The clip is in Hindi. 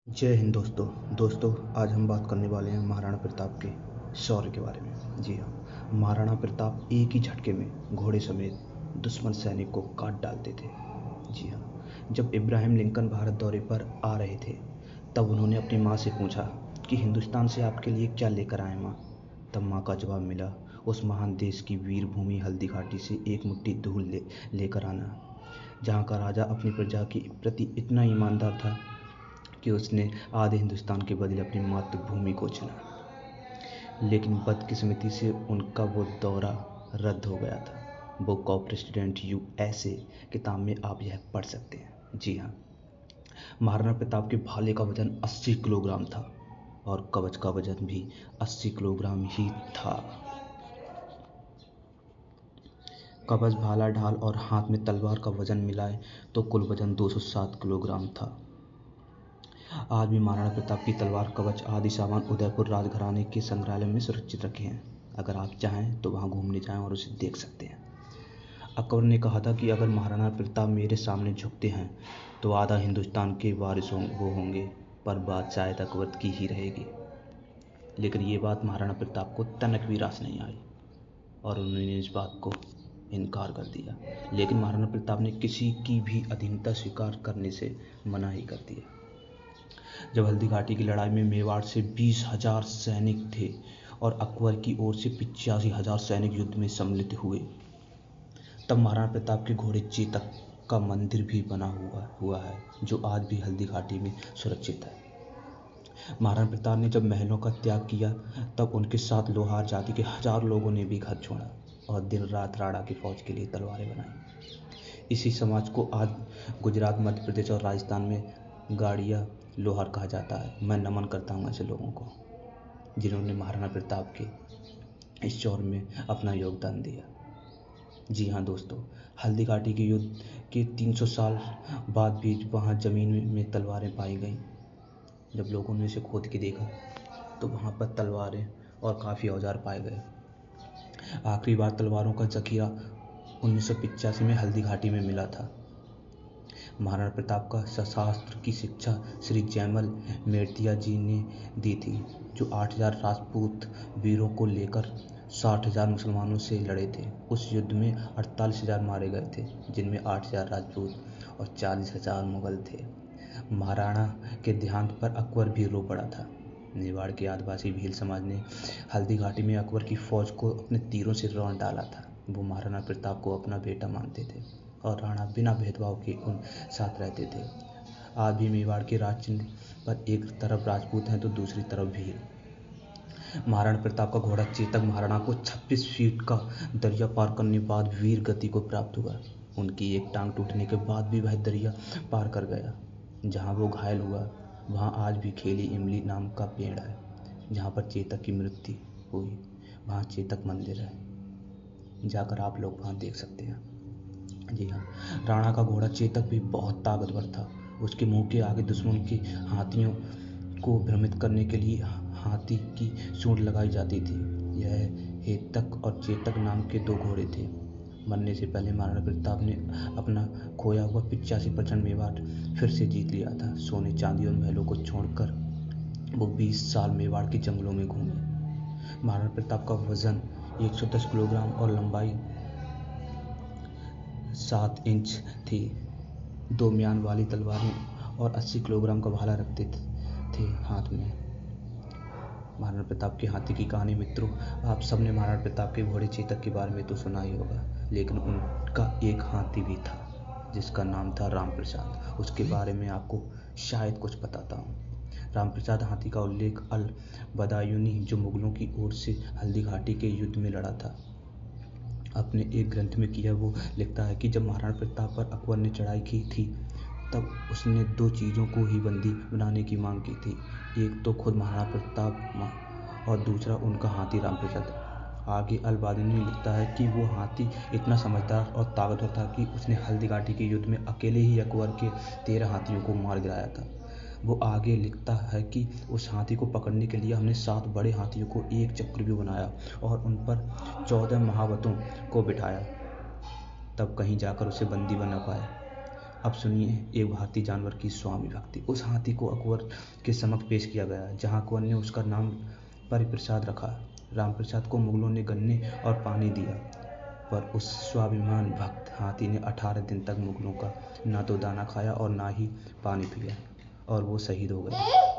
जय हिंद दोस्तों आज हम बात करने वाले हैं महाराणा प्रताप के शौर्य के बारे में। जी हाँ, महाराणा प्रताप एक ही झटके में घोड़े समेत दुश्मन सैनिक को काट डालते थे। जी हाँ, जब इब्राहिम लिंकन भारत दौरे पर आ रहे थे तब उन्होंने अपनी माँ से पूछा कि हिंदुस्तान से आपके लिए क्या लेकर आए माँ। तब माँ का जवाब मिला, उस महान देश की वीर भूमि हल्दी घाटी से एक मुट्ठी धूल लेकर आना, जहाँ का राजा अपनी प्रजा के प्रति इतना ईमानदार था कि उसने आधे हिंदुस्तान के बदले अपनी मातृभूमि को चुना। लेकिन बदकिस्मती से उनका वो दौरा रद्द हो गया था। बुक ऑफ प्रेसिडेंट USA किताब में आप यह पढ़ सकते हैं। जी हाँ, महाराणा प्रताप के भाले का वजन 80 किलोग्राम था और कवच का वजन भी 80 किलोग्राम ही था। कवच, भाला, ढाल और हाथ में तलवार का वजन मिलाए तो कुल वजन 207 किलोग्राम था। आज भी महाराणा प्रताप की तलवार, कवच आदि सामान उदयपुर राजघराने के संग्रहालय में सुरक्षित रखे हैं। अगर आप चाहें तो वहां घूमने जाएं और उसे देख सकते हैं। अकबर ने कहा था कि अगर महाराणा प्रताप मेरे सामने झुकते हैं तो आधा हिंदुस्तान के वारिस वो होंगे, पर बात शायद अकबर की ही रहेगी। लेकिन ये बात महाराणा प्रताप को तनक भी रास नहीं आई और उन्होंने इस बात को इनकार कर दिया। लेकिन महाराणा प्रताप ने किसी की भी अधीनता स्वीकार करने से मना ही कर दिया। जब हल्दी घाटी की लड़ाई में मेवाड़ से 20,000 सैनिक थे और अकबर की ओर से 85,000 सैनिक युद्ध में सम्मिलित हुए, तब महाराणा प्रताप के घोड़े चेतक का मंदिर भी बना हुआ है, जो आज भी हल्दी घाटी में सुरक्षित है। महाराणा प्रताप ने जब महलों का त्याग किया तब उनके साथ लोहार जाति के 1000 लोगों ने भी घर छोड़ा और दिन रात राणा की फौज के लिए तलवारें बनाई। इसी समाज को आज गुजरात, मध्य प्रदेश और राजस्थान में गाड़िया लोहार कहा जाता है। मैं नमन करता हूँ ऐसे लोगों को जिन्होंने महाराणा प्रताप के इस शौर्य में अपना योगदान दिया। जी हाँ दोस्तों, हल्दी घाटी के युद्ध के 300 साल बाद भी वहाँ ज़मीन में तलवारें पाई गईं। जब लोगों ने इसे खोद के देखा तो वहाँ पर तलवारें और काफ़ी औजार पाए गए। आखिरी बार तलवारों का जखीरा 1985 में हल्दी घाटी में मिला था। महाराणा प्रताप का शस्त्र की शिक्षा श्री जयमल मेड़तिया जी ने दी थी, जो 8,000 राजपूत वीरों को लेकर 60,000 मुसलमानों से लड़े थे। उस युद्ध में 48,000 मारे गए थे, जिनमें 8,000 राजपूत और 40,000 मुगल थे। महाराणा के देहांत पर अकबर भी रो पड़ा था। मेवाड़ के आदिवासी भील समाज ने हल्दी घाटी में अकबर की फौज को अपने तीरों से रौंद डाला था। वो महाराणा प्रताप को अपना बेटा मानते थे और राणा बिना भेदभाव के उन साथ रहते थे। आज भी मेवाड़ के राज चिन्ह पर एक तरफ राजपूत हैं तो दूसरी तरफ भील। महाराणा प्रताप का घोड़ा चेतक महाराणा को 26 फीट का दरिया पार करने के बाद वीर गति को प्राप्त हुआ। उनकी एक टांग टूटने के बाद भी वह दरिया पार कर गया। जहाँ वो घायल हुआ वहाँ आज भी खेली इमली नाम का पेड़ है। जहाँ पर चेतक की मृत्यु हुई वहाँ चेतक मंदिर है, जाकर आप लोग वहाँ देख सकते हैं। जी हाँ, राणा का घोड़ा चेतक भी बहुत ताकतवर था। उसके मुंह के आगे दुश्मन के हाथियों को भ्रमित करने के लिए हाथी की सूंड लगाई जाती थी। यह हेतक और चेतक नाम के 2 घोड़े थे। मरने से पहले महाराणा प्रताप ने अपना खोया हुआ 85% मेवाड़ फिर से जीत लिया था। सोने, चांदी और महलों को छोड़कर वो 20 साल मेवाड़ के जंगलों में घूमे। महाराणा प्रताप का वजन 110 किलोग्राम और लंबाई 7 इंच थी। 2 म्यान वाली तलवारें और 80 किलोग्राम का भाला रखते थे हाथ में। महाराणा प्रताप के हाथी की कहानी मित्रों, आप सबने महाराणा प्रताप के घोड़े चेतक के बारे में तो सुना ही होगा, लेकिन उनका एक हाथी भी था जिसका नाम था राम प्रसाद। उसके बारे में आपको शायद कुछ बताता हूँ। राम प्रसाद हाथी का उल्लेख अल बदायूनी, जो मुगलों की ओर से हल्दी घाटी के युद्ध में लड़ा था, अपने एक ग्रंथ में किया। वो लिखता है कि जब महाराणा प्रताप पर अकबर ने चढ़ाई की थी तब उसने 2 चीज़ों को ही बंदी बनाने की मांग की थी। एक तो खुद महाराणा प्रताप और दूसरा उनका हाथी राम प्रसाद। आगे अल बदायूनी लिखता है कि वो हाथी इतना समझदार और ताकतवर था कि उसने हल्दी घाटी के युद्ध में अकेले ही अकबर के 13 हाथियों को मार गिराया था। वो आगे लिखता है कि उस हाथी को पकड़ने के लिए हमने 7 बड़े हाथियों को एक चक्रव्यूह बनाया और उन पर 14 महावतों को बिठाया, तब कहीं जाकर उसे बंदी बना पाए। अब सुनिए एक भारतीय जानवर की स्वामी भक्ति। उस हाथी को अकबर के समक्ष पेश किया गया, जहां अकबर ने उसका नाम परिप्रसाद रखा। रामप्रसाद को मुगलों ने गन्ने और पानी दिया, पर उस स्वाभिमान भक्त हाथी ने 18 दिन तक मुगलों का ना तो दाना खाया और ना ही पानी पिया, और वो शहीद हो गया।